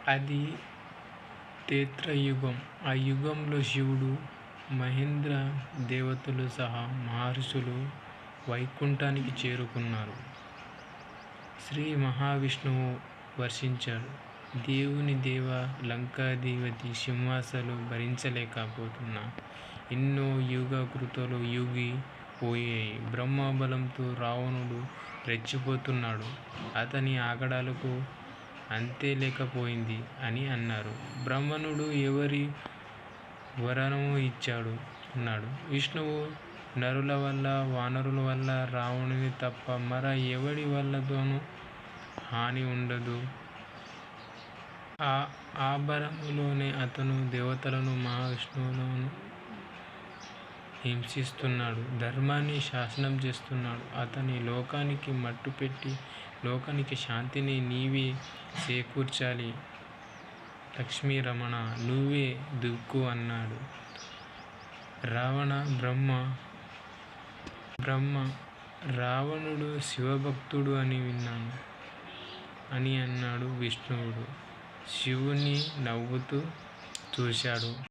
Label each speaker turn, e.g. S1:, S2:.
S1: అది త్రేతాయుగం. ఆ యుగంలో శివుడు, మహేంద్ర దేవతలు సహా మహర్షులు వైకుంఠానికి చేరుకున్నారు. శ్రీ మహావిష్ణువు వర్షించాడు. దేవుని దేవ లంకాధిపతి సింహాసనాలు భరించలేకపోతున్నా. ఎన్నో యుగకృతులు పోయాయి. బ్రహ్మబలంతో రావణుడు రెచ్చిపోతున్నాడు. అతని ఆగడాలకు అంతే లేకపోయింది అని అన్నారు. బ్రహ్మనుడు ఎవరి వరము అన్నాడు విష్ణువు. నరుల వల్ల, వానరుల వల్ల, రావణుని తప్ప మర ఎవడి వల్లనూ హాని ఉండదు. ఆ భరములోనే అతను దేవతలను, మహర్షులను హింసిస్తున్నాడు. ధర్మాన్ని నాశనం చేస్తున్నాడు. అతని లోకానికి మట్టు పెట్టి, లోకానికి శాంతిని నీవే చేకూర్చాలి. లక్ష్మీరమణ, నువ్వే దిక్కు అన్నాడు బ్రహ్మ. రావణుడు శివభక్తుడు అని విన్నాను అని అన్నాడు విష్ణువు. శివుని నవ్వుతూ చూశాడు.